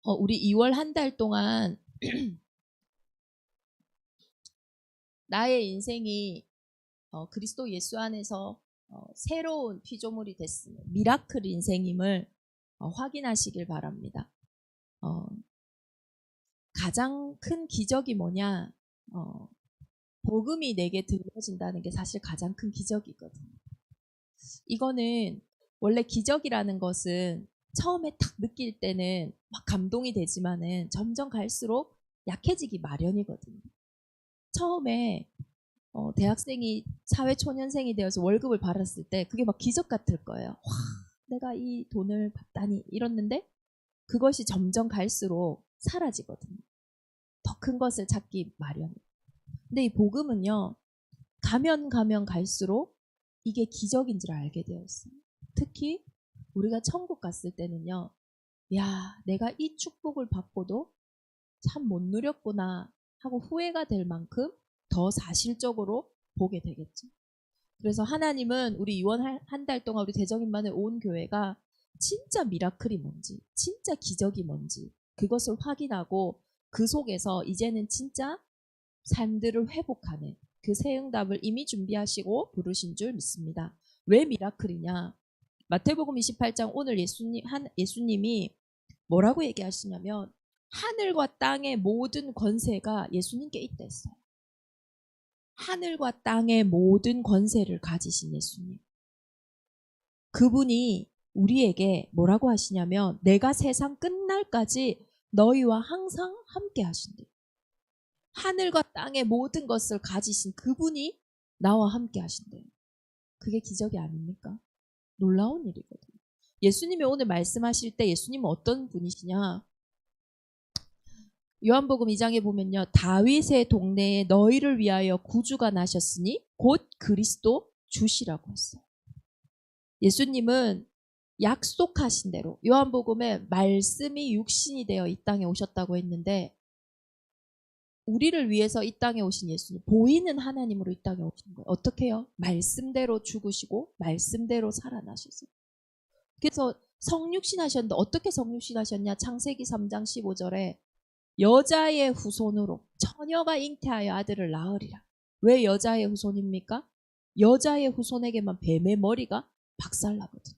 우리 2월 한 달 동안 나의 인생이 그리스도 예수 안에서 새로운 피조물이 됐으면 미라클 인생임을 확인하시길 바랍니다. 가장 큰 기적이 뭐냐? 복음이 내게 들려진다는 게 사실 가장 큰 기적이거든요. 이거는 원래 기적이라는 것은 처음에 딱 느낄 때는 막 감동이 되지만은 점점 갈수록 약해지기 마련이거든요. 처음에 대학생이 사회초년생이 되어서 월급을 받았을 때 그게 막 기적 같을 거예요. 와, 내가 이 돈을 받다니 이랬는데 그것이 점점 갈수록 사라지거든요. 더 큰 것을 찾기 마련. 근데 이 복음은요, 가면 갈수록 이게 기적인 줄 알게 되었어요. 특히 우리가 천국 갔을 때는요, 야, 내가 이 축복을 받고도 참 못 누렸구나 하고 후회가 될 만큼 더 사실적으로 보게 되겠죠. 그래서 하나님은 우리 이원 한 달 동안 우리 대정인만의 온 교회가 진짜 미라클이 뭔지, 진짜 기적이 뭔지 그것을 확인하고 그 속에서 이제는 진짜 삶들을 회복하는 그 새 응답을 이미 준비하시고 부르신 줄 믿습니다. 왜 미라클이냐? 마태복음 28장 오늘 예수님이 뭐라고 얘기하시냐면 하늘과 땅의 모든 권세가 예수님께 있다 했어요. 하늘과 땅의 모든 권세를 가지신 예수님. 그분이 우리에게 뭐라고 하시냐면 내가 세상 끝날까지 너희와 항상 함께 하신대요. 하늘과 땅의 모든 것을 가지신 그분이 나와 함께 하신대요. 그게 기적이 아닙니까? 놀라운 일이거든요. 예수님이 오늘 말씀하실 때 예수님은 어떤 분이시냐? 요한복음 2장에 보면요. 다윗의 동네에 너희를 위하여 구주가 나셨으니 곧 그리스도 주시라고 했어요. 예수님은 약속하신 대로 요한복음에 말씀이 육신이 되어 이 땅에 오셨다고 했는데 우리를 위해서 이 땅에 오신 예수님, 보이는 하나님으로 이 땅에 오신 거예요. 어떻게 해요? 말씀대로 죽으시고 말씀대로 살아나셨어요. 그래서 성육신 하셨는데 어떻게 성육신 하셨냐? 창세기 3장 15절에 여자의 후손으로 처녀가 잉태하여 아들을 낳으리라. 왜 여자의 후손입니까? 여자의 후손에게만 뱀의 머리가 박살나거든.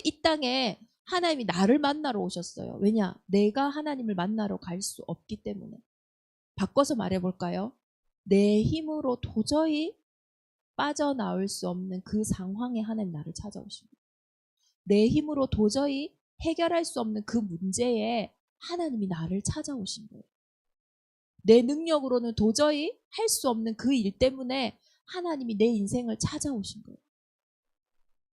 이 땅에 하나님이 나를 만나러 오셨어요. 왜냐? 내가 하나님을 만나러 갈 수 없기 때문에. 바꿔서 말해볼까요? 내 힘으로 도저히 빠져나올 수 없는 그 상황에 하나님 나를 찾아오십니다. 내 힘으로 도저히 해결할 수 없는 그 문제에 하나님이 나를 찾아오신 거예요. 내 능력으로는 도저히 할 수 없는 그 일 때문에 하나님이 내 인생을 찾아오신 거예요.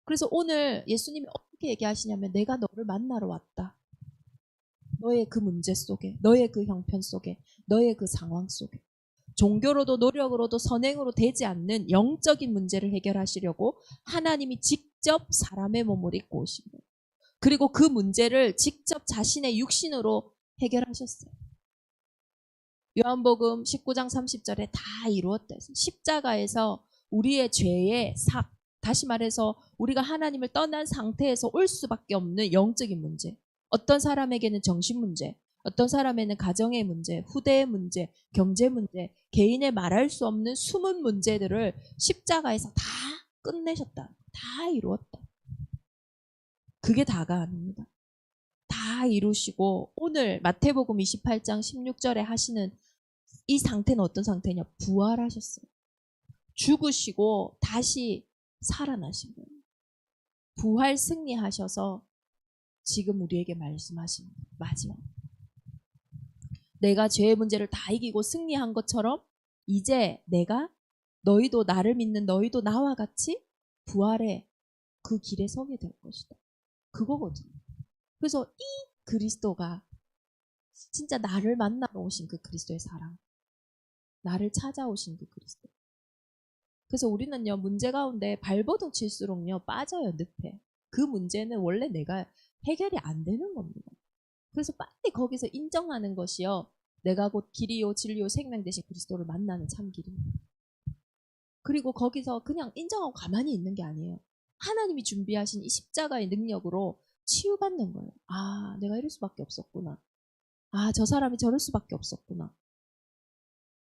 그래서 오늘 예수님이 어떻게 얘기하시냐면 내가 너를 만나러 왔다. 너의 그 문제 속에, 너의 그 형편 속에, 너의 그 상황 속에. 종교로도 노력으로도 선행으로 되지 않는 영적인 문제를 해결하시려고 하나님이 직접 사람의 몸을 입고 오신 거예요. 그리고 그 문제를 직접 자신의 육신으로 해결하셨어요. 요한복음 19장 30절에 다 이루었다. 십자가에서 우리의 죄의 삭, 다시 말해서 우리가 하나님을 떠난 상태에서 올 수밖에 없는 영적인 문제. 어떤 사람에게는 정신 문제, 어떤 사람에는 가정의 문제, 후대의 문제, 경제 문제, 개인의 말할 수 없는 숨은 문제들을 십자가에서 다 끝내셨다. 다 이루었다. 그게 다가 아닙니다. 다 이루시고 오늘 마태복음 28장 16절에 하시는 이 상태는 어떤 상태냐? 부활하셨어요. 죽으시고 다시 살아나신 거예요. 부활 승리하셔서 지금 우리에게 말씀하신 마지막. 내가 죄의 문제를 다 이기고 승리한 것처럼 이제 내가 너희도 나를 믿는 너희도 나와 같이 부활의 그 길에 서게 될 것이다. 그거거든요. 그래서 이 그리스도가 진짜 나를 만나러 오신 그 그리스도의 사랑. 나를 찾아오신 그 그리스도. 그래서 우리는요, 문제 가운데 발버둥 칠수록요, 빠져요, 늪에. 그 문제는 원래 내가 해결이 안 되는 겁니다. 그래서 빨리 거기서 인정하는 것이요, 내가 곧 길이요, 진리요, 생명 되신 그리스도를 만나는 참 길입니다. 그리고 거기서 그냥 인정하고 가만히 있는 게 아니에요. 하나님이 준비하신 이 십자가의 능력으로 치유받는 거예요. 아, 내가 이럴 수밖에 없었구나. 아, 저 사람이 저럴 수밖에 없었구나.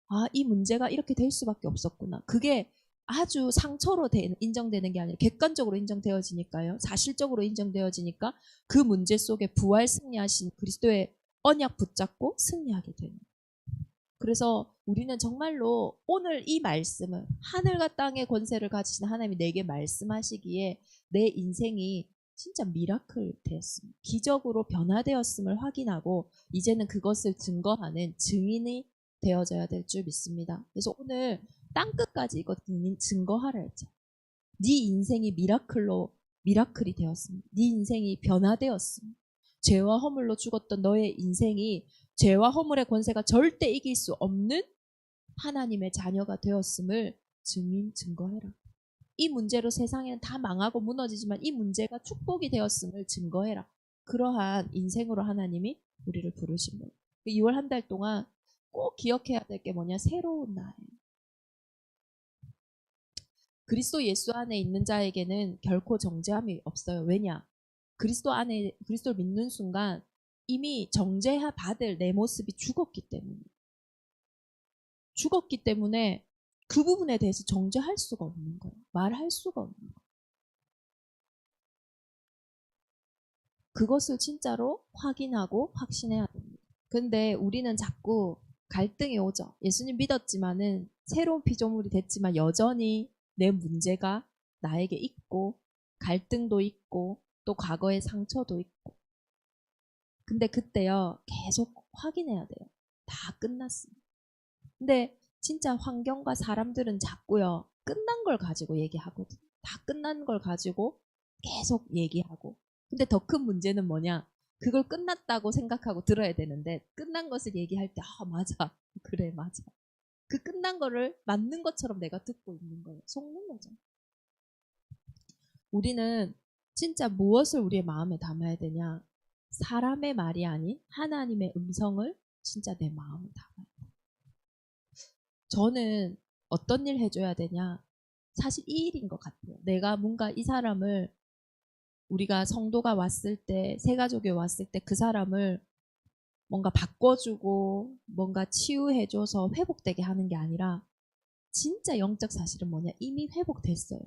아, 이 문제가 이렇게 될 수밖에 없었구나. 그게 아주 상처로 인정되는 게 아니라 객관적으로 인정되어지니까요. 사실적으로 인정되어지니까 그 문제 속에 부활 승리하신 그리스도의 언약 붙잡고 승리하게 되는. 그래서 우리는 정말로 오늘 이 말씀을 하늘과 땅의 권세를 가지신 하나님이 내게 말씀하시기에 내 인생이 진짜 미라클 되었습니다. 기적으로 변화되었음을 확인하고 이제는 그것을 증거하는 증인이 되어져야 될 줄 믿습니다. 그래서 오늘 땅끝까지 이것 증거하라 했죠. 네 인생이 미라클이 되었습니다. 네 인생이 변화되었습니다. 죄와 허물로 죽었던 너의 인생이 죄와 허물의 권세가 절대 이길 수 없는 하나님의 자녀가 되었음을 증거해라. 이 문제로 세상에는 다 망하고 무너지지만 이 문제가 축복이 되었음을 증거해라. 그러한 인생으로 하나님이 우리를 부르신 거예요. 2월 한 달 동안 꼭 기억해야 될 게 뭐냐? 새로운 나예요. 그리스도 예수 안에 있는 자에게는 결코 정죄함이 없어요. 왜냐? 그리스도를 믿는 순간 이미 정죄받을 내 모습이 죽었기 때문에 그 부분에 대해서 정죄할 수가 없는 거예요. 말할 수가 없는 거예요. 그것을 진짜로 확인하고 확신해야 됩니다. 근데 우리는 자꾸 갈등이 오죠. 예수님 믿었지만은 새로운 피조물이 됐지만 여전히 내 문제가 나에게 있고 갈등도 있고 또 과거의 상처도 있고. 근데 그때요 계속 확인해야 돼요. 다 끝났습니다. 근데 진짜 환경과 사람들은 자꾸요 끝난 걸 가지고 얘기하거든. 다 끝난 걸 가지고 계속 얘기하고. 근데 더 큰 문제는 뭐냐? 그걸 끝났다고 생각하고 들어야 되는데 끝난 것을 얘기할 때 맞아. 그래 맞아. 그 끝난 거를 맞는 것처럼 내가 듣고 있는 거예요. 속는 거죠. 우리는 진짜 무엇을 우리의 마음에 담아야 되냐? 사람의 말이 아닌 하나님의 음성을 진짜 내 마음에 담아야 돼요. 저는 어떤 일 해줘야 되냐? 사실 이 일인 것 같아요. 내가 뭔가 이 사람을 우리가 성도가 왔을 때, 새가족이 왔을 때 그 사람을 뭔가 바꿔주고 뭔가 치유해줘서 회복되게 하는 게 아니라 진짜 영적 사실은 뭐냐? 이미 회복됐어요.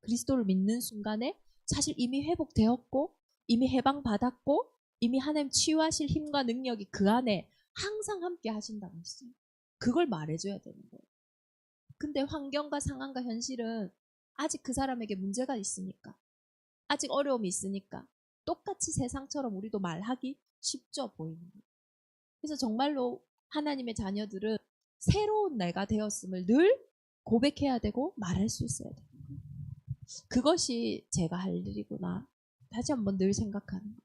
그리스도를 믿는 순간에 사실 이미 회복되었고 이미 해방받았고 이미 하나님 치유하실 힘과 능력이 그 안에 항상 함께 하신다고 했어요. 그걸 말해줘야 되는 거예요. 근데 환경과 상황과 현실은 아직 그 사람에게 문제가 있으니까 아직 어려움이 있으니까 똑같이 세상처럼 우리도 말하기 쉽죠 보이는 거예요. 그래서 정말로 하나님의 자녀들은 새로운 내가 되었음을 늘 고백해야 되고 말할 수 있어야 돼요. 그것이 제가 할 일이구나. 다시 한번 늘 생각하는 거예요.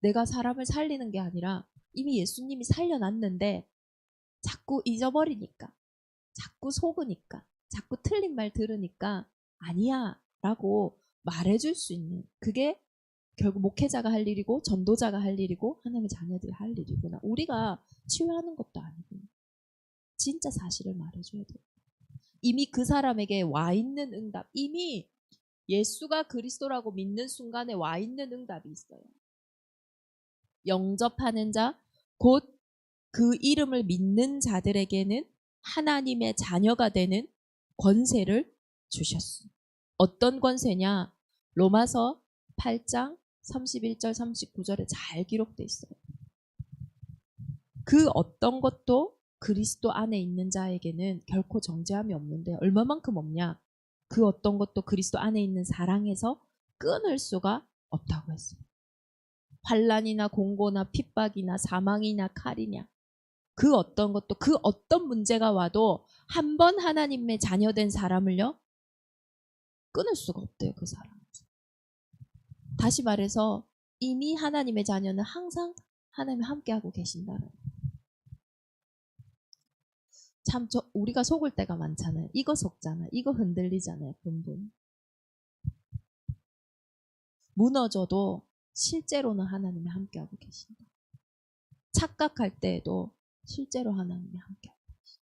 내가 사람을 살리는 게 아니라 이미 예수님이 살려놨는데 자꾸 잊어버리니까 자꾸 속으니까 자꾸 틀린 말 들으니까 아니야 라고 말해줄 수 있는 그게 결국 목회자가 할 일이고 전도자가 할 일이고 하나님의 자녀들이 할 일이구나. 우리가 치유하는 것도 아니고 진짜 사실을 말해줘야 돼요. 이미 그 사람에게 와 있는 응답, 이미 예수가 그리스도라고 믿는 순간에 와 있는 응답이 있어요. 영접하는 자, 곧 그 이름을 믿는 자들에게는 하나님의 자녀가 되는 권세를 주셨습니다. 어떤 권세냐? 로마서 8장 31절 39절에 잘 기록되어 있어요. 그 어떤 것도 그리스도 안에 있는 자에게는 결코 정죄함이 없는데 얼마만큼 없냐? 그 어떤 것도 그리스도 안에 있는 사랑에서 끊을 수가 없다고 했습니다. 환난이나 공고나 핍박이나 사망이나 칼이냐 그 어떤 것도 그 어떤 문제가 와도 한 번 하나님의 자녀된 사람을요 끊을 수가 없대요. 그 사람. 다시 말해서 이미 하나님의 자녀는 항상 하나님이 함께하고 계신다는. 참 우리가 속을 때가 많잖아요. 이거 속잖아요. 이거 흔들리잖아요. 분분. 무너져도 실제로는 하나님이 함께하고 계신다. 착각할 때에도 실제로 하나님이 함께하고 계신다.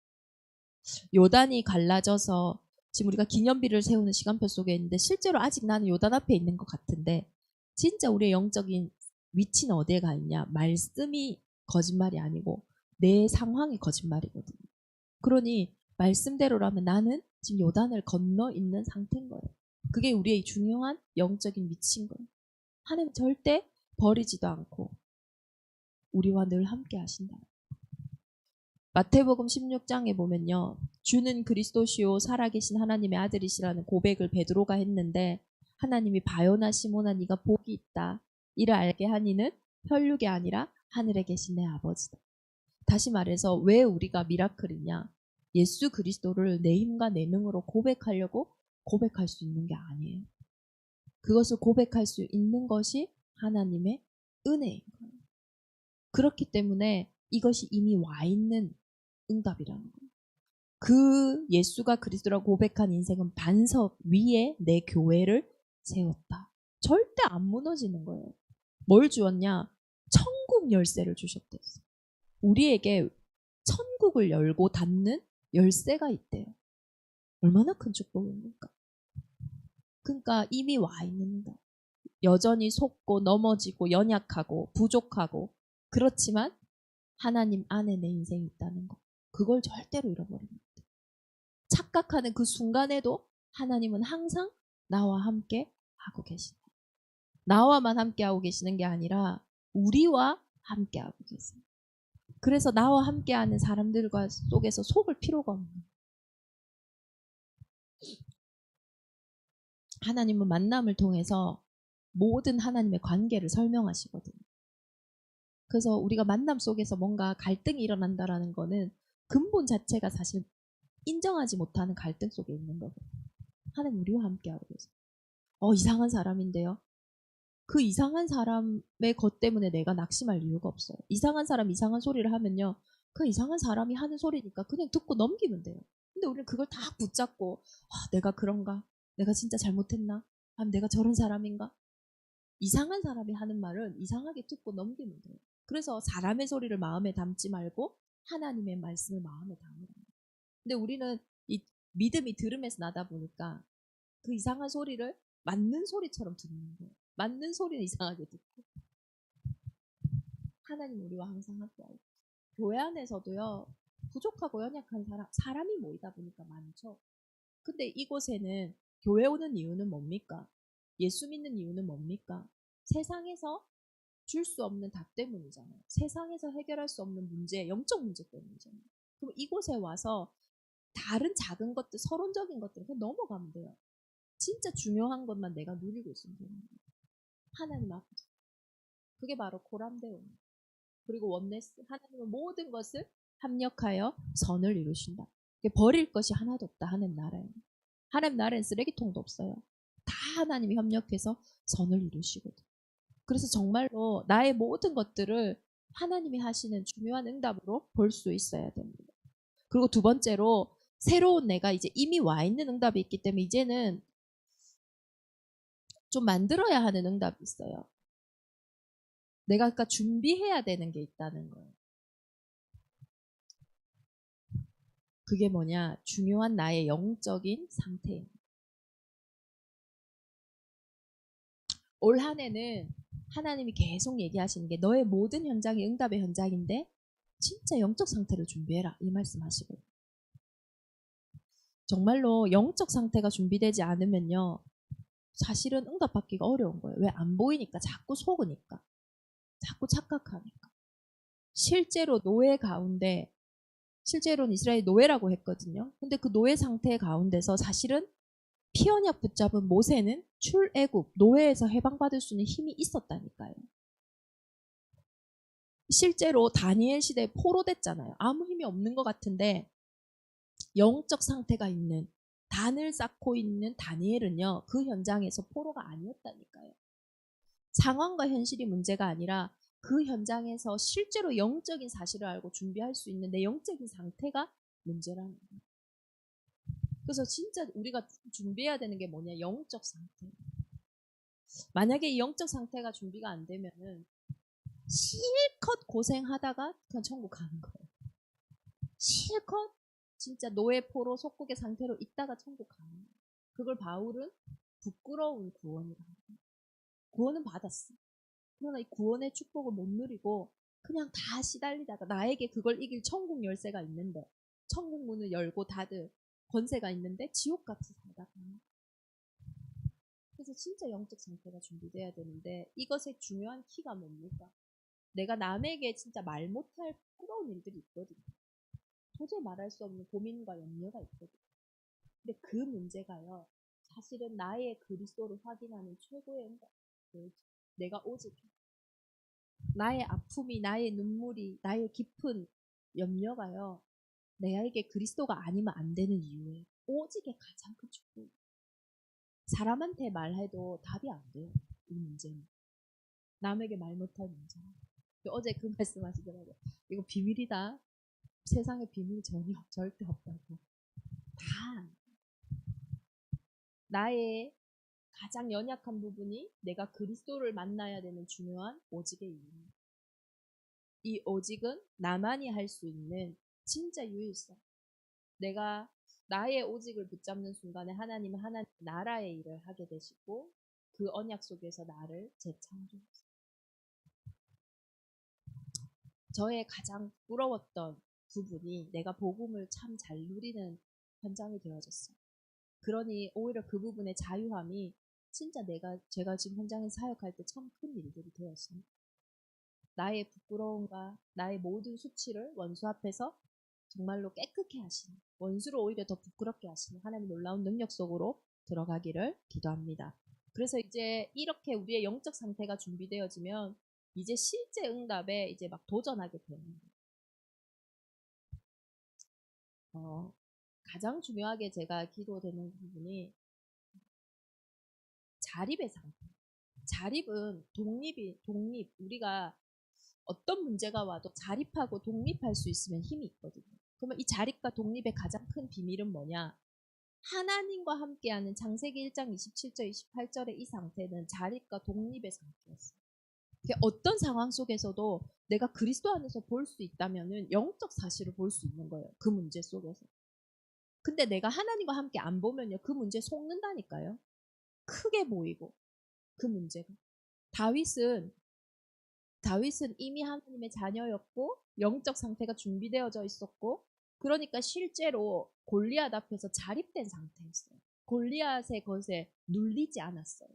요단이 갈라져서 지금 우리가 기념비를 세우는 시간표 속에 있는데 실제로 아직 나는 요단 앞에 있는 것 같은데 진짜 우리의 영적인 위치는 어디에 가 있냐? 말씀이 거짓말이 아니고 내 상황이 거짓말이거든요. 그러니 말씀대로라면 나는 지금 요단을 건너 있는 상태인 거예요. 그게 우리의 중요한 영적인 위치인 거예요. 하나님 절대 버리지도 않고 우리와 늘 함께 하신다. 마태복음 16장에 보면요. 주는 그리스도시요 살아계신 하나님의 아들이시라는 고백을 베드로가 했는데 하나님이 바요나 시몬아 네가 복이 있다. 이를 알게 하니는 혈육이 아니라 하늘에 계신 내 아버지다. 다시 말해서 왜 우리가 미라클이냐? 예수 그리스도를 내 힘과 내 능으로 고백하려고 고백할 수 있는 게 아니에요. 그것을 고백할 수 있는 것이 하나님의 은혜인 거예요. 그렇기 때문에 이것이 이미 와 있는 응답이라는 거예요. 그 예수가 그리스도라고 고백한 인생은 반석 위에 내 교회를 세웠다. 절대 안 무너지는 거예요. 뭘 주었냐? 천국 열쇠를 주셨댔어. 우리에게 천국을 열고 닫는 열쇠가 있대요. 얼마나 큰 축복입니까? 그러니까 이미 와 있는다. 여전히 속고 넘어지고 연약하고 부족하고 그렇지만 하나님 안에 내 인생이 있다는 거. 그걸 절대로 잃어버립니다. 착각하는 그 순간에도 하나님은 항상 나와 함께 하고 계신다. 나와만 함께 하고 계시는 게 아니라 우리와 함께 하고 계세요. 그래서 나와 함께하는 사람들과 속에서 속을 필요가 없는 거예요. 하나님은 만남을 통해서 모든 하나님의 관계를 설명하시거든요. 그래서 우리가 만남 속에서 뭔가 갈등이 일어난다라는 거는 근본 자체가 사실 인정하지 못하는 갈등 속에 있는 거거든요. 하나님 우리와 함께하고 계세요. 이상한 사람인데요. 그 이상한 사람의 것 때문에 내가 낙심할 이유가 없어요. 이상한 사람 이상한 소리를 하면요. 그 이상한 사람이 하는 소리니까 그냥 듣고 넘기면 돼요. 근데 우리는 그걸 다 붙잡고 내가 그런가? 내가 진짜 잘못했나? 아니면 내가 저런 사람인가? 이상한 사람이 하는 말은 이상하게 듣고 넘기면 돼요. 그래서 사람의 소리를 마음에 담지 말고 하나님의 말씀을 마음에 담으라. 근데 우리는 이 믿음이 들음에서 나다 보니까 그 이상한 소리를 맞는 소리처럼 듣는 거예요. 맞는 소리는 이상하게 듣고. 하나님 우리와 항상 함께하고. 교회 안에서도요. 부족하고 연약한 사람이 모이다 보니까 많죠. 근데 이곳에는 교회 오는 이유는 뭡니까? 예수 믿는 이유는 뭡니까? 세상에서 줄 수 없는 답 때문이잖아요. 세상에서 해결할 수 없는 문제, 영적 문제 때문이잖아요. 그럼 이곳에 와서 다른 작은 것들, 서론적인 것들을 그냥 넘어가면 돼요. 진짜 중요한 것만 내가 누리고 있으면 되는 거예요. 하나님 앞에서. 그게 바로 고람대원이에요. 그리고 원네스. 하나님은 모든 것을 합력하여 선을 이루신다. 버릴 것이 하나도 없다. 하나님 나라에는. 하나님 나라에는 쓰레기통도 없어요. 다 하나님이 협력해서 선을 이루시거든. 그래서 정말로 나의 모든 것들을 하나님이 하시는 중요한 응답으로 볼 수 있어야 됩니다. 그리고 두 번째로 새로운 내가 이제 이미 와 있는 응답이 있기 때문에 이제는 좀 만들어야 하는 응답이 있어요. 내가 그러니까 준비해야 되는 게 있다는 거예요. 그게 뭐냐? 중요한 나의 영적인 상태입니다. 올 한 해는 하나님이 계속 얘기하시는 게 너의 모든 현장이 응답의 현장인데 진짜 영적 상태를 준비해라. 이 말씀하시거든요. 정말로 영적 상태가 준비되지 않으면요. 사실은 응답받기가 어려운 거예요. 왜? 안 보이니까. 자꾸 속으니까. 자꾸 착각하니까. 실제로 노예 가운데 실제로는 이스라엘이 노예라고 했거든요. 근데 그 노예 상태 가운데서 사실은 피언약 붙잡은 모세는 출애굽, 노예에서 해방받을 수 있는 힘이 있었다니까요. 실제로 다니엘 시대에 포로됐잖아요. 아무 힘이 없는 것 같은데 영적 상태가 있는 단을 쌓고 있는 다니엘은요. 그 현장에서 포로가 아니었다니까요. 상황과 현실이 문제가 아니라 그 현장에서 실제로 영적인 사실을 알고 준비할 수 있는 내 영적인 상태가 문제라는 거예요. 그래서 진짜 우리가 준비해야 되는 게 뭐냐? 영적 상태. 만약에 이 영적 상태가 준비가 안 되면은 실컷 고생하다가 그냥 천국 가는 거예요. 실컷 진짜 노예 포로 속국의 상태로 있다가 천국 가는 거예요. 그걸 바울은 부끄러운 구원이라고 합니다. 구원은 받았어. 그러나 이 구원의 축복을 못 누리고 그냥 다 시달리다가 나에게 그걸 이길 천국 열쇠가 있는데, 천국 문을 열고 닫을 권세가 있는데 지옥같이 살다가. 그래서 진짜 영적 상태가 준비돼야 되는데, 이것의 중요한 키가 뭡니까? 내가 남에게 진짜 말 못할 부러운 일들이 있거든요. 도저히 말할 수 없는 고민과 염려가 있거든요. 근데 그 문제가요, 사실은 나의 그리스도를 확인하는 최고의 응답이에요. 내가 오직 나의 아픔이, 나의 눈물이, 나의 깊은 염려가요, 내에게 그리스도가 아니면 안 되는 이유예요. 오직의 가장 큰 축복. 사람한테 말해도 답이 안 돼요. 이 문제는. 남에게 말 못할 문제. 어제 그 말씀하시더라고요. 이거 비밀이다. 세상에 비밀 전혀 절대 없다고. 다 나의 가장 연약한 부분이 내가 그리스도를 만나야 되는 중요한 오직의 이유입니다. 이 오직은 나만이 할 수 있는 진짜 유일성. 내가 나의 오직을 붙잡는 순간에 하나님은 하나님 나라의 일을 하게 되시고 그 언약 속에서 나를 재창조하셨어요. 저의 가장 부러웠던 부분이 내가 복음을 참 잘 누리는 현장이 되어졌어요. 그러니 오히려 그 부분의 자유함이 진짜 제가 지금 현장에 사역할 때 참 큰 일들이 되었습니다. 나의 부끄러움과 나의 모든 수치를 원수 앞에서 정말로 깨끗게 하시는, 원수를 오히려 더 부끄럽게 하시는 하나님의 놀라운 능력 속으로 들어가기를 기도합니다. 그래서 이제 이렇게 우리의 영적 상태가 준비되어지면 이제 실제 응답에 이제 막 도전하게 되는 거예요. 가장 중요하게 제가 기도되는 부분이 자립의 상태. 자립은 독립. 우리가 어떤 문제가 와도 자립하고 독립할 수 있으면 힘이 있거든요. 그러면 이 자립과 독립의 가장 큰 비밀은 뭐냐? 하나님과 함께하는 창세기 1장 27절, 28절의 이 상태는 자립과 독립의 상태였어요. 어떤 상황 속에서도 내가 그리스도 안에서 볼 수 있다면은 영적 사실을 볼 수 있는 거예요. 그 문제 속에서. 근데 내가 하나님과 함께 안 보면요, 그 문제에 속는다니까요. 크게 보이고 그 문제가. 다윗은 이미 하나님의 자녀였고 영적 상태가 준비되어져 있었고, 그러니까 실제로 골리앗 앞에서 자립된 상태였어요. 골리앗의 것에 눌리지 않았어요.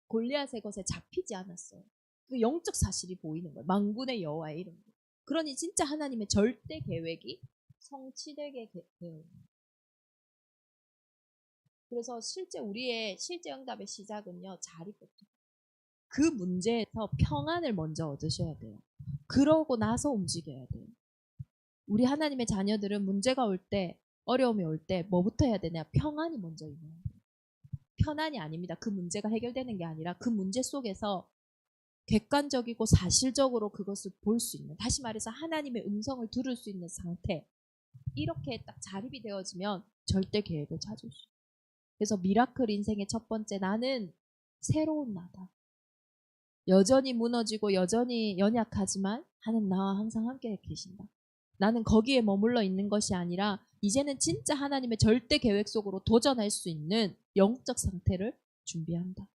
골리앗의 것에 잡히지 않았어요. 그 영적 사실이 보이는 거예요. 만군의 여호와의 이름. 그러니 진짜 하나님의 절대 계획이 성취되게 되어요. 그래서 실제 우리의 실제 응답의 시작은요, 자립부터. 그 문제에서 평안을 먼저 얻으셔야 돼요. 그러고 나서 움직여야 돼요. 우리 하나님의 자녀들은 문제가 올 때, 어려움이 올 때 뭐부터 해야 되냐? 평안이 먼저 있어야 돼요. 편안이 아닙니다. 그 문제가 해결되는 게 아니라 그 문제 속에서 객관적이고 사실적으로 그것을 볼 수 있는, 다시 말해서 하나님의 음성을 들을 수 있는 상태. 이렇게 딱 자립이 되어지면 절대 계획을 찾을 수 있어요. 그래서 미라클 인생의 첫 번째, 나는 새로운 나다. 여전히 무너지고 여전히 연약하지만 하나님 나와 항상 함께 계신다. 나는 거기에 머물러 있는 것이 아니라 이제는 진짜 하나님의 절대 계획 속으로 도전할 수 있는 영적 상태를 준비한다.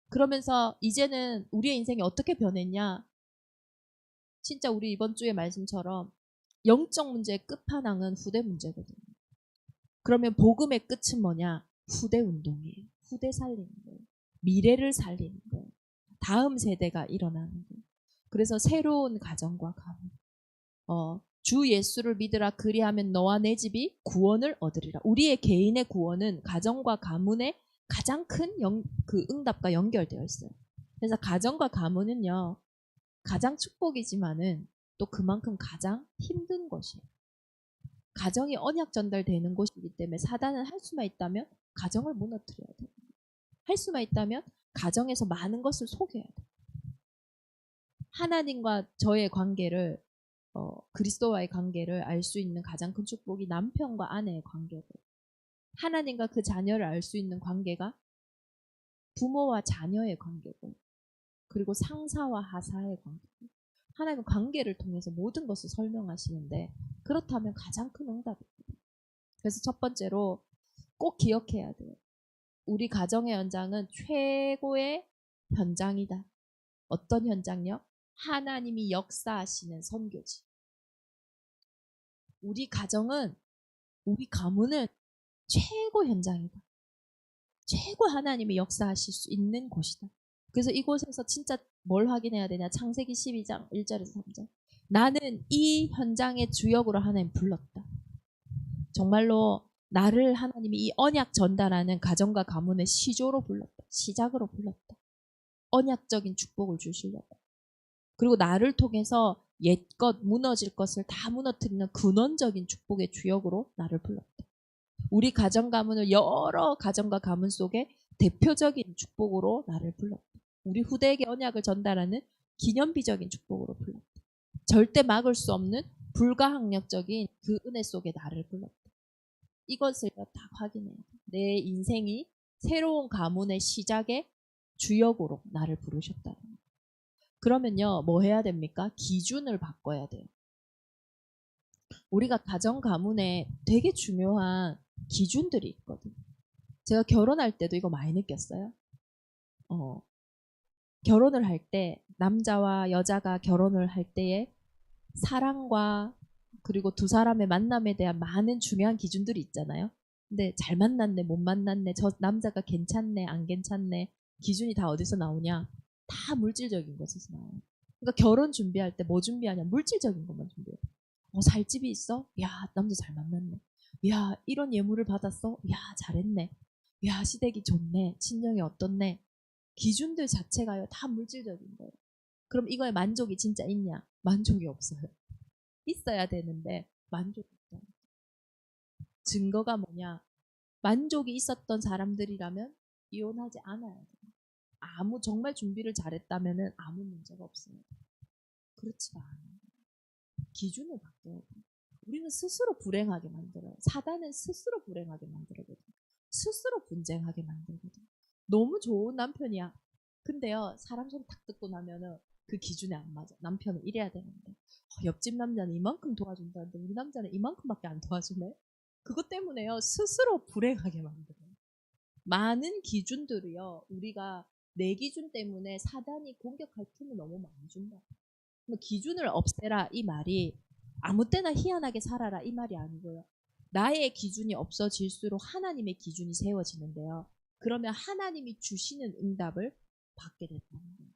그러면서 이제는 우리의 인생이 어떻게 변했냐? 진짜 우리 이번 주의 말씀처럼 영적 문제의 끝판왕은 후대 문제거든요. 그러면 복음의 끝은 뭐냐? 후대 운동이에요. 후대 살리는 거예요. 미래를 살리는 거예요. 다음 세대가 일어나는 거예요. 그래서 새로운 가정과 가문, 주 예수를 믿으라 그리하면 너와 내 집이 구원을 얻으리라. 우리의 개인의 구원은 가정과 가문의 가장 큰 그 응답과 연결되어 있어요. 그래서 가정과 가문은요, 가장 축복이지만은 또 그만큼 가장 힘든 것이에요. 가정이 언약 전달되는 곳이기 때문에 사단은 할 수만 있다면 가정을 무너뜨려야 돼요. 할 수만 있다면 가정에서 많은 것을 속여야 돼요. 하나님과 저의 관계를, 그리스도와의 관계를 알 수 있는 가장 큰 축복이 남편과 아내의 관계고, 하나님과 그 자녀를 알 수 있는 관계가 부모와 자녀의 관계고, 그리고 상사와 하사의 관계고, 하나님과 관계를 통해서 모든 것을 설명하시는데, 그렇다면 가장 큰 응답입니다. 그래서 첫 번째로 꼭 기억해야 돼요. 우리 가정의 현장은 최고의 현장이다. 어떤 현장요? 하나님이 역사하시는 선교지. 우리 가정은, 우리 가문은 최고 현장이다. 최고 하나님이 역사하실 수 있는 곳이다. 그래서 이곳에서 진짜 뭘 확인해야 되냐? 창세기 12장 1절에서 3절. 나는 이 현장의 주역으로 하나님 불렀다. 정말로 나를 하나님이 이 언약 전달하는 가정과 가문의 시조로 불렀다. 시작으로 불렀다. 언약적인 축복을 주시려고. 그리고 나를 통해서 옛것 무너질 것을 다 무너뜨리는 근원적인 축복의 주역으로 나를 불렀다. 우리 가정 가문을 여러 가정과 가문 속에 대표적인 축복으로 나를 불렀다. 우리 후대에게 언약을 전달하는 기념비적인 축복으로 불렀다. 절대 막을 수 없는 불가항력적인 그 은혜 속에 나를 불렀다. 이것을 다 확인해야 돼. 내 인생이 새로운 가문의 시작의 주역으로 나를 부르셨다. 그러면요, 뭐 해야 됩니까? 기준을 바꿔야 돼요. 우리가 가정 가문에 되게 중요한 기준들이 있거든. 제가 결혼할 때도 이거 많이 느꼈어요. 결혼을 할 때, 남자와 여자가 결혼을 할 때에 사랑과 그리고 두 사람의 만남에 대한 많은 중요한 기준들이 있잖아요. 근데 잘 만났네, 못 만났네, 저 남자가 괜찮네, 안 괜찮네, 기준이 다 어디서 나오냐? 다 물질적인 것에서 나와요. 그러니까 결혼 준비할 때 뭐 준비하냐? 물질적인 것만 준비해요. 살 집이 있어? 야, 남자 잘 만났네. 야, 이런 예물을 받았어? 야, 잘했네. 야, 시댁이 좋네. 친정이 어떻네. 기준들 자체가요, 다 물질적인 거예요. 그럼 이거에 만족이 진짜 있냐? 만족이 없어요. 있어야 되는데 만족이 없어요. 증거가 뭐냐? 만족이 있었던 사람들이라면 이혼하지 않아야 돼요. 정말 준비를 잘했다면 아무 문제가 없어요. 그렇지가 않아요. 기준을 바꿔야 돼요. 우리는 스스로 불행하게 만들어요. 사단은 스스로 불행하게 만들거든요. 스스로 분쟁하게 만들거든요. 너무 좋은 남편이야. 근데요, 사람 소리 탁 듣고 나면은 그 기준에 안 맞아. 남편은 이래야 되는데. 옆집 남자는 이만큼 도와준다는데 우리 남자는 이만큼밖에 안 도와주네. 그것 때문에요, 스스로 불행하게 만들어요. 많은 기준들이요, 우리가 내 기준 때문에 사단이 공격할 틈을 너무 많이 준다. 기준을 없애라 이 말이 아무 때나 희한하게 살아라 이 말이 아니고요. 나의 기준이 없어질수록 하나님의 기준이 세워지는데요. 그러면 하나님이 주시는 응답을 받게 된다는 거예요.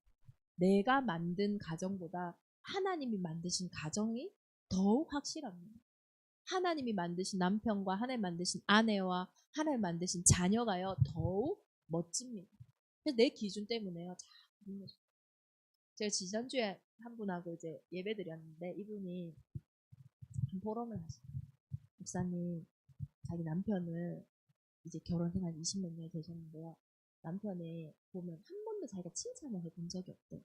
내가 만든 가정보다 하나님이 만드신 가정이 더욱 확실합니다. 하나님이 만드신 남편과 하나님 만드신 아내와 하나님 만드신 자녀가요, 더욱 멋집니다. 그래서 내 기준 때문에요, 자꾸 제가 지난주에 한 분하고 이제 예배 드렸는데 이분이 포럼을 하시고, 목사님, 자기 남편을 이제 결혼 생활 20몇 년 되셨는데요. 남편이 보면 한 번도 자기가 칭찬을 해본 적이 없대요.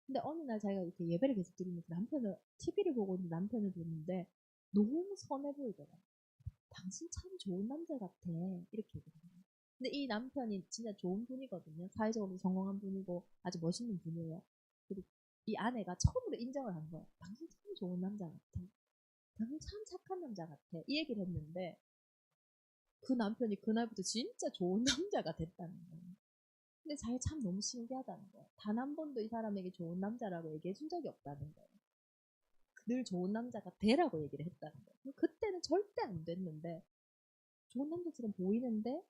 근데 어느 날 자기가 이렇게 예배를 계속 드리면서 남편을, TV를 보고 있는 남편을 보는데 너무 선해 보이더라고요. 당신 참 좋은 남자 같아. 이렇게 얘기해요. 근데 이 남편이 진짜 좋은 분이거든요. 사회적으로 성공한 분이고 아주 멋있는 분이에요. 그리고 이 아내가 처음으로 인정을 한 거예요. 당신 참 좋은 남자 같아. 당신 참 착한 남자 같아. 이 얘기를 했는데 그 남편이 그날부터 진짜 좋은 남자가 됐다는 거예요. 근데 자기 참 너무 신기하다는 거예요. 단 한 번도 이 사람에게 좋은 남자라고 얘기해 준 적이 없다는 거예요. 늘 좋은 남자가 되라고 얘기를 했다는 거예요. 그때는 절대 안 됐는데 좋은 남자처럼 보이는데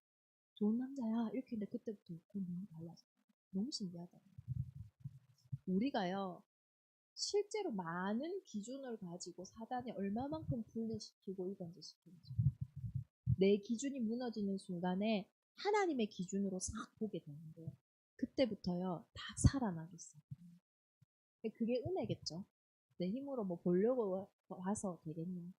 좋은 남자야 이렇게 했는데 그때부터 너무 달라졌어요. 너무 신기하잖아요. 우리가요, 실제로 많은 기준을 가지고 사단이 얼마만큼 분리시키고 이간질시키는지, 내 기준이 무너지는 순간에 하나님의 기준으로 싹 보게 되는데 그때부터요, 다 살아나기 시작해요. 그게 은혜겠죠. 내 힘으로 뭐 보려고 와서 되겠냐.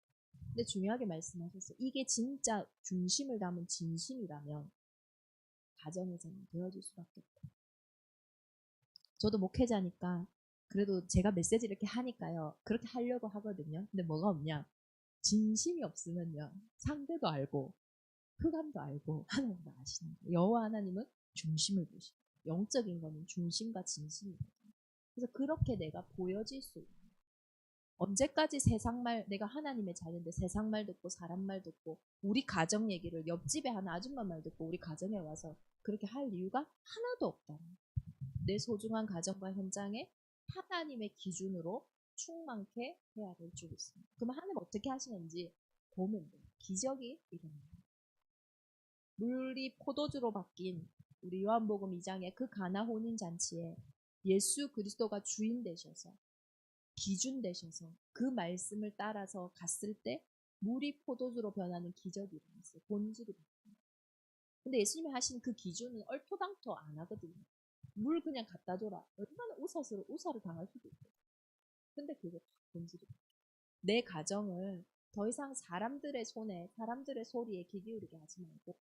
근데 중요하게 말씀하셨어요. 이게 진짜 중심을 담은 진심이라면 가정에서는 되어질 수밖에 없다. 저도 목회자니까 그래도 제가 메시지 이렇게 하니까요, 그렇게 하려고 하거든요. 근데 뭐가 없냐? 진심이 없으면요, 상대도 알고 흑암도 알고 하나님도 아시는 거예요. 여호와 하나님은 중심을 보시고, 영적인 거는 중심과 진심이거든요. 그래서 그렇게 내가 보여질 수 있는, 언제까지 세상 말, 내가 하나님의 자녀인데 세상 말 듣고 사람 말 듣고 우리 가정 얘기를 옆집에 하는 아줌마 말 듣고 우리 가정에 와서 그렇게 할 이유가 하나도 없다. 내 소중한 가정과 현장에 하나님의 기준으로 충만케 해야 될 줄 있습니다. 그럼 하나님 어떻게 하시는지 보면 돼요. 기적이 일어납니다. 물이 포도주로 바뀐 우리 요한복음 2장의 그 가나 혼인 잔치에 예수 그리스도가 주인 되셔서 기준 되셔서 그 말씀을 따라서 갔을 때 물이 포도주로 변하는 기적이 일어났어요. 본질이 바뀌어요. 근데 예수님이 하신 그 기준은 얼토당토 안 하거든요. 물 그냥 갖다 줘라. 얼마나 우사를 당할 수도 있고. 근데 그게 본질이 바뀌어요. 내 가정을 더 이상 사람들의 손에, 사람들의 소리에 귀 기울이게 하지 말고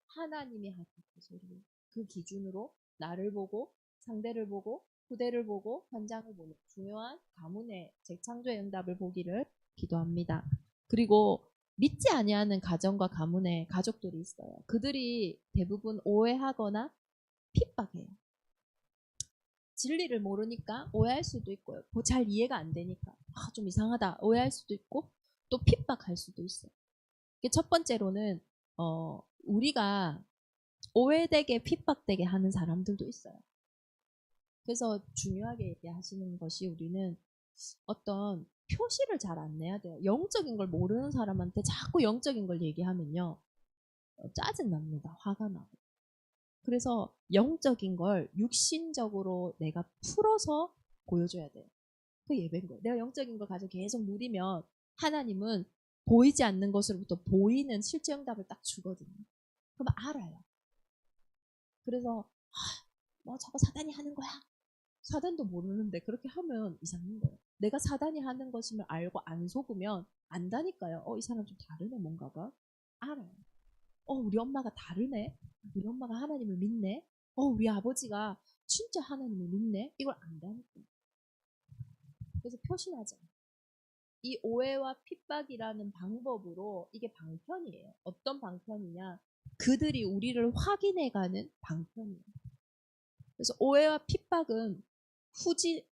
하나님이 하신 그 소리에, 그 기준으로 나를 보고, 상대를 보고, 후대를 보고, 현장을 보는 중요한 가문의 재창조의 응답을 보기를 기도합니다. 그리고 믿지 아니하는 가정과 가문의 가족들이 있어요. 그들이 대부분 오해하거나 핍박해요. 진리를 모르니까 오해할 수도 있고요. 잘 이해가 안 되니까 좀 이상하다 오해할 수도 있고 또 핍박할 수도 있어요. 첫 번째로는 우리가 오해되게 핍박되게 하는 사람들도 있어요. 그래서 중요하게 얘기하시는 것이 우리는 어떤 표시를 잘 안 내야 돼요. 영적인 걸 모르는 사람한테 자꾸 영적인 걸 얘기하면요. 짜증납니다. 화가 나고. 그래서 영적인 걸 육신적으로 내가 풀어서 보여줘야 돼요. 그 예배인 거예요. 내가 영적인 걸 가지고 계속 누리면 하나님은 보이지 않는 것으로부터 보이는 실제 응답을 딱 주거든요. 그럼 알아요. 그래서 뭐 저거 사단이 하는 거야. 사단도 모르는데 그렇게 하면 이상한 거예요. 내가 사단이 하는 것임을 알고 안 속으면 안다니까요. 이 사람 좀 다르네 뭔가가. 알아요. 우리 엄마가 다르네. 우리 엄마가 하나님을 믿네. 우리 아버지가 진짜 하나님을 믿네. 이걸 안다니까요. 그래서 표시나죠. 이 오해와 핍박이라는 방법으로 이게 방편이에요. 어떤 방편이냐? 그들이 우리를 확인해가는 방편이에요. 그래서 오해와 핍박은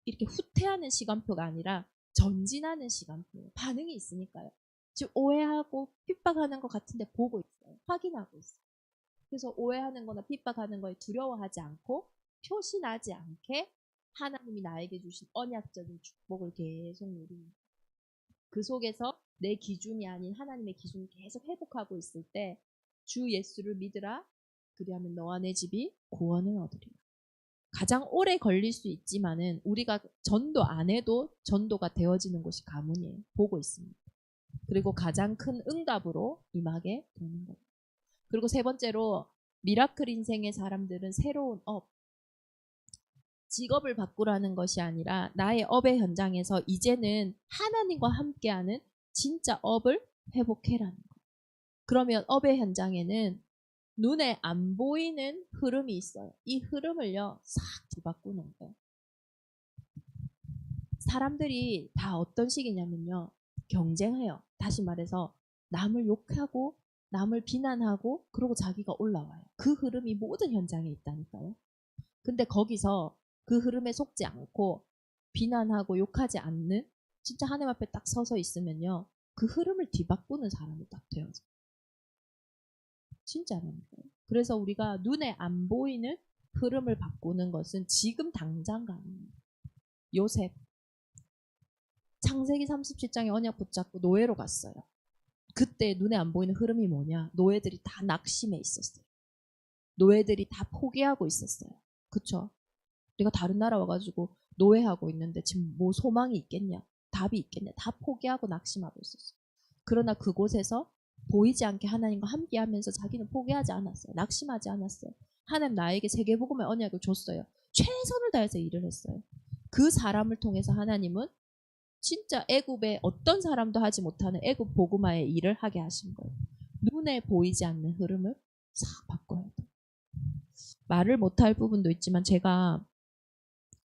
이렇게 후퇴하는 시간표가 아니라 전진하는 시간표예요. 반응이 있으니까요. 지금 오해하고 핍박하는 것 같은데 보고 있어요. 확인하고 있어요. 그래서 오해하는 거나 핍박하는 거에 두려워하지 않고 표시나지 않게 하나님이 나에게 주신 언약적인 축복을 계속 누립니다. 그 속에서 내 기준이 아닌 하나님의 기준을 계속 회복하고 있을 때 주 예수를 믿으라. 그리하면 너와 내 집이 구원을 얻으리라. 가장 오래 걸릴 수 있지만은 우리가 전도 안 해도 전도가 되어지는 곳이 가문이에요. 보고 있습니다. 그리고 가장 큰 응답으로 임하게 되는 거예요. 그리고 세 번째로 미라클 인생의 사람들은 새로운 직업을 바꾸라는 것이 아니라 나의 업의 현장에서 이제는 하나님과 함께하는 진짜 업을 회복해라는 거예요. 그러면 업의 현장에는 눈에 안 보이는 흐름이 있어요. 이 흐름을요, 싹 뒤바꾸는 거예요. 사람들이 다 어떤 식이냐면요, 경쟁해요. 다시 말해서 남을 욕하고 남을 비난하고 그러고 자기가 올라와요. 그 흐름이 모든 현장에 있다니까요. 근데 거기서 그 흐름에 속지 않고 비난하고 욕하지 않는 진짜 하나님 앞에 딱 서서 있으면요, 그 흐름을 뒤바꾸는 사람이 딱 되어져요. 진짜라니까요. 그래서 우리가 눈에 안 보이는 흐름을 바꾸는 것은 지금 당장 가능해요. 요셉 창세기 37장에 언약 붙잡고 노예로 갔어요. 그때 눈에 안 보이는 흐름이 뭐냐? 노예들이 다 낙심해 있었어요. 노예들이 다 포기하고 있었어요. 그쵸? 우리가 다른 나라 와가지고 노예하고 있는데 지금 뭐 소망이 있겠냐? 답이 있겠냐? 다 포기하고 낙심하고 있었어요. 그러나 그곳에서 보이지 않게 하나님과 함께하면서 자기는 포기하지 않았어요. 낙심하지 않았어요. 하나님 나에게 세계복음의 언약을 줬어요. 최선을 다해서 일을 했어요. 그 사람을 통해서 하나님은 진짜 애굽의 어떤 사람도 하지 못하는 애굽 복음화의 일을 하게 하신 거예요. 눈에 보이지 않는 흐름을 싹 바꿔야 돼요. 말을 못할 부분도 있지만 제가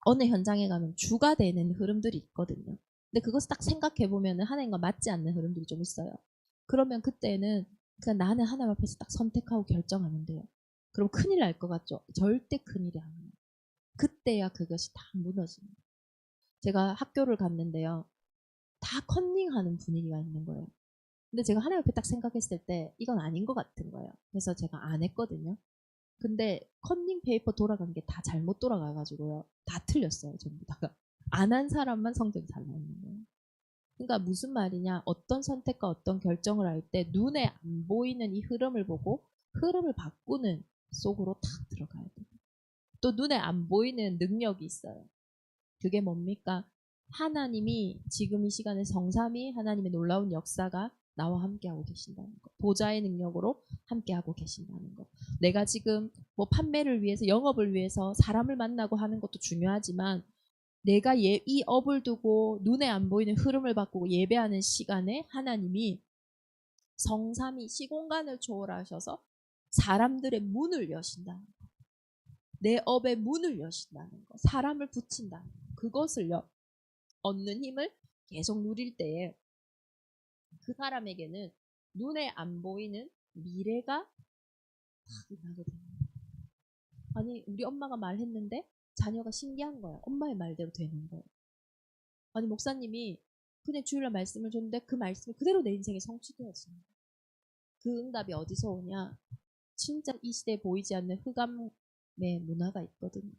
어느 현장에 가면 주가 되는 흐름들이 있거든요. 근데 그것을 딱 생각해보면 하나님과 맞지 않는 흐름들이 좀 있어요. 그러면 그때는 그냥 나는 하나님 앞에서 딱 선택하고 결정하면 돼요. 그럼 큰일 날 것 같죠? 절대 큰일이 아니에요. 그때야 그것이 다 무너집니다. 제가 학교를 갔는데요. 다 컨닝하는 분위기가 있는 거예요. 근데 제가 하나님 앞에 딱 생각했을 때 이건 아닌 것 같은 거예요. 그래서 제가 안 했거든요. 근데 컨닝 페이퍼 돌아간 게 다 잘못 돌아가가지고요. 다 틀렸어요. 전부 다가. 안 한 사람만 성적이 잘 나오는 거예요. 그러니까 무슨 말이냐? 어떤 선택과 어떤 결정을 할 때 눈에 안 보이는 이 흐름을 보고 흐름을 바꾸는 속으로 탁 들어가야 돼요. 또 눈에 안 보이는 능력이 있어요. 그게 뭡니까? 하나님이 지금 이 시간에 성삼위 하나님의 놀라운 역사가 나와 함께하고 계신다는 거. 보좌의 능력으로 함께하고 계신다는 거. 내가 지금 뭐 판매를 위해서 영업을 위해서 사람을 만나고 하는 것도 중요하지만 내가 이 업을 두고 눈에 안 보이는 흐름을 바꾸고 예배하는 시간에 하나님이 성삼위 시공간을 초월하셔서 사람들의 문을 여신다는 거. 내 업의 문을 여신다는 거. 사람을 붙인다는 거. 그것을 얻는 힘을 계속 누릴 때에 그 사람에게는 눈에 안 보이는 미래가 딱 임하게 됩니다. 아니 우리 엄마가 말했는데 자녀가 신기한 거야. 엄마의 말대로 되는 거예요. 아니 목사님이 그냥 주일날 말씀을 줬는데 그 말씀이 그대로 내 인생에 성취되었습니다. 그 응답이 어디서 오냐? 진짜 이 시대에 보이지 않는 흑암의 문화가 있거든요.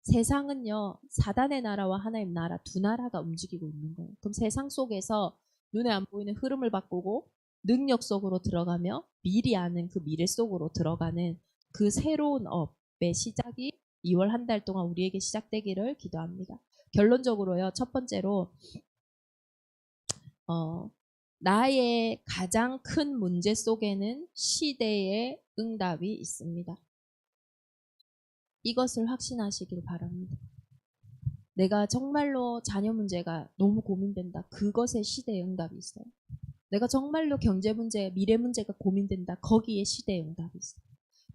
세상은요, 사단의 나라와 하나님 나라 두 나라가 움직이고 있는 거예요. 그럼 세상 속에서 눈에 안 보이는 흐름을 바꾸고 능력 속으로 들어가며 미리 아는 그 미래 속으로 들어가는 그 새로운 업의 시작이 2월 한 달 동안 우리에게 시작되기를 기도합니다. 결론적으로요, 첫 번째로 나의 가장 큰 문제 속에는 시대의 응답이 있습니다. 이것을 확신하시길 바랍니다. 내가 정말로 자녀 문제가 너무 고민된다. 그것에 시대의 응답이 있어요. 내가 정말로 경제 문제, 미래 문제가 고민된다. 거기에 시대의 응답이 있어요.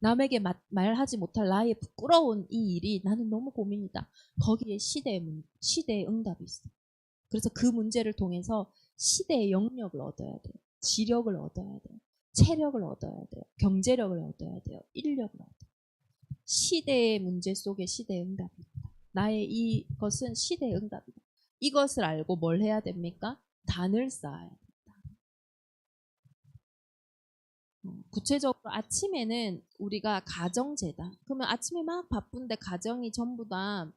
남에게 말하지 못할 나의 부끄러운 이 일이 나는 너무 고민이다. 거기에 시대의 응답이 있어요. 그래서 그 문제를 통해서 시대의 영역을 얻어야 돼요. 지력을 얻어야 돼요. 체력을 얻어야 돼요. 경제력을 얻어야 돼요. 인력을 얻어야 돼요. 시대의 문제 속에 시대의 응답입니다. 나의 이것은 시대의 응답이다. 이것을 알고 뭘 해야 됩니까? 단을 쌓아야 됩니다. 구체적으로 아침에는 우리가 가정재단. 그러면 아침에 막 바쁜데 가정이 전부 다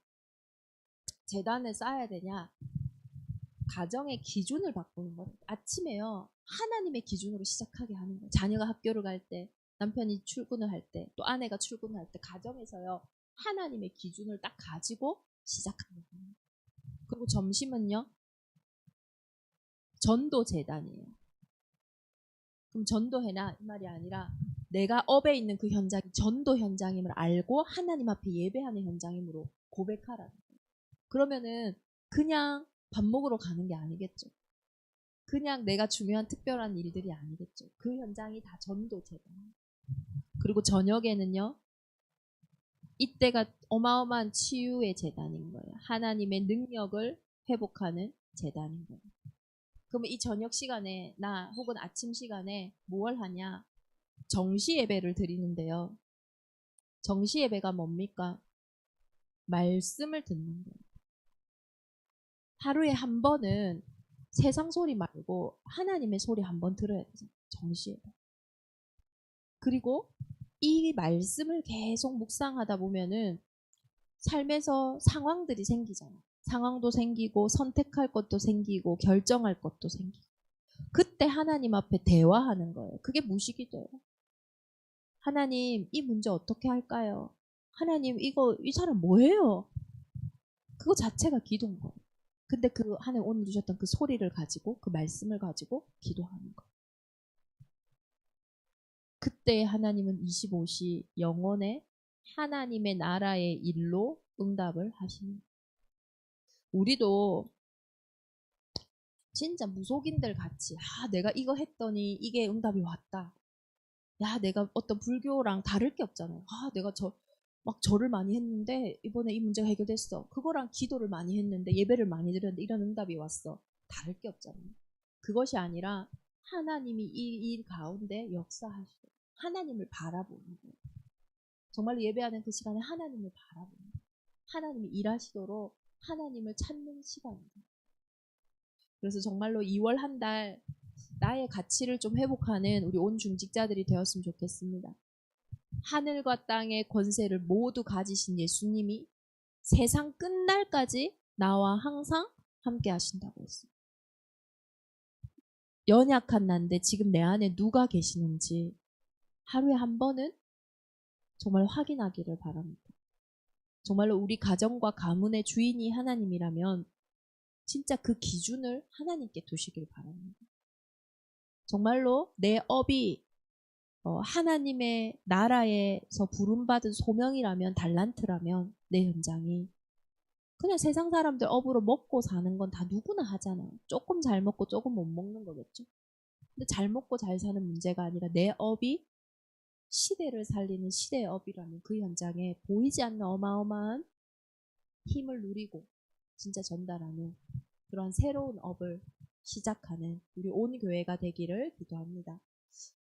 재단을 쌓아야 되냐? 가정의 기준을 바꾸는 거예요. 아침에요. 하나님의 기준으로 시작하게 하는 거예요. 자녀가 학교를 갈 때, 남편이 출근을 할 때, 또 아내가 출근을 할 때 가정에서요. 하나님의 기준을 딱 가지고 시작하는 거예요. 그리고 점심은요. 전도 재단이에요. 그럼 전도해나 이 말이 아니라 내가 업에 있는 그 현장이 전도 현장임을 알고 하나님 앞에 예배하는 현장임으로 고백하라는 거예요. 그러면은 그냥 밥 먹으러 가는 게 아니겠죠. 그냥 내가 중요한 특별한 일들이 아니겠죠. 그 현장이 다 전도 재단. 그리고 저녁에는요. 이때가 어마어마한 치유의 재단인 거예요. 하나님의 능력을 회복하는 재단인 거예요. 그러면 이 저녁 시간에 나 혹은 아침 시간에 뭘 하냐? 정시 예배를 드리는데요. 정시 예배가 뭡니까? 말씀을 듣는 거예요. 하루에 한 번은 세상 소리 말고 하나님의 소리 한 번 들어야 되죠. 정시 예배. 그리고 이 말씀을 계속 묵상하다 보면은 삶에서 상황들이 생기잖아요. 상황도 생기고 선택할 것도 생기고 결정할 것도 생기고 그때 하나님 앞에 대화하는 거예요. 그게 무식이 돼요. 하나님 이 문제 어떻게 할까요? 하나님 이 사람 뭐예요? 그거 자체가 기도인 거예요. 근데 그 하나님 오늘 주셨던 그 소리를 가지고 그 말씀을 가지고 기도하는 거예요. 그때 하나님은 25시 영원의 하나님의 나라의 일로 응답을 하시는 거예요. 우리도 진짜 무속인들 같이 내가 이거 했더니 이게 응답이 왔다. 내가 어떤 불교랑 다를 게 없잖아요. 내가 막 절을 많이 했는데 이번에 이 문제가 해결됐어. 그거랑 기도를 많이 했는데 예배를 많이 드렸는데 이런 응답이 왔어. 다를 게 없잖아요. 그것이 아니라 하나님이 이 일 가운데 역사하시고 하나님을 바라보는 거예요. 정말로 예배하는 그 시간에 하나님을 바라보는 거예요. 하나님이 일하시도록 하나님을 찾는 시간입니다. 그래서 정말로 2월 한 달 나의 가치를 좀 회복하는 우리 온 중직자들이 되었으면 좋겠습니다. 하늘과 땅의 권세를 모두 가지신 예수님이 세상 끝날까지 나와 항상 함께 하신다고 했어요. 연약한 난데 지금 내 안에 누가 계시는지 하루에 한 번은 정말 확인하기를 바랍니다. 정말로 우리 가정과 가문의 주인이 하나님이라면 진짜 그 기준을 하나님께 두시길 바랍니다. 정말로 내 업이 하나님의 나라에서 부름받은 소명이라면, 달란트라면 내 현장이 그냥 세상 사람들 업으로 먹고 사는 건 다 누구나 하잖아요. 조금 잘 먹고 조금 못 먹는 거겠죠. 근데 잘 먹고 잘 사는 문제가 아니라 내 업이 시대를 살리는 시대의 업이라면 그 현장에 보이지 않는 어마어마한 힘을 누리고 진짜 전달하는 그런 새로운 업을 시작하는 우리 온 교회가 되기를 기도합니다.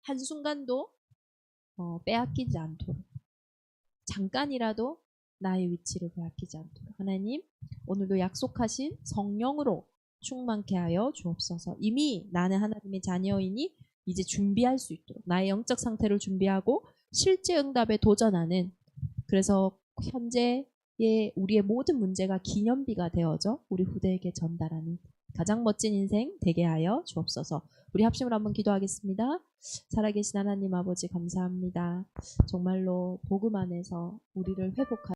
한순간도 빼앗기지 않도록, 잠깐이라도 나의 위치를 빼앗기지 않도록 하나님 오늘도 약속하신 성령으로 충만케 하여 주옵소서. 이미 나는 하나님의 자녀이니 이제 준비할 수 있도록 나의 영적 상태를 준비하고 실제 응답에 도전하는, 그래서 현재의 우리의 모든 문제가 기념비가 되어져 우리 후대에게 전달하는 가장 멋진 인생 되게 하여 주옵소서. 우리 합심으로 한번 기도하겠습니다. 살아계신 하나님 아버지 감사합니다. 정말로 복음 안에서 우리를 회복하여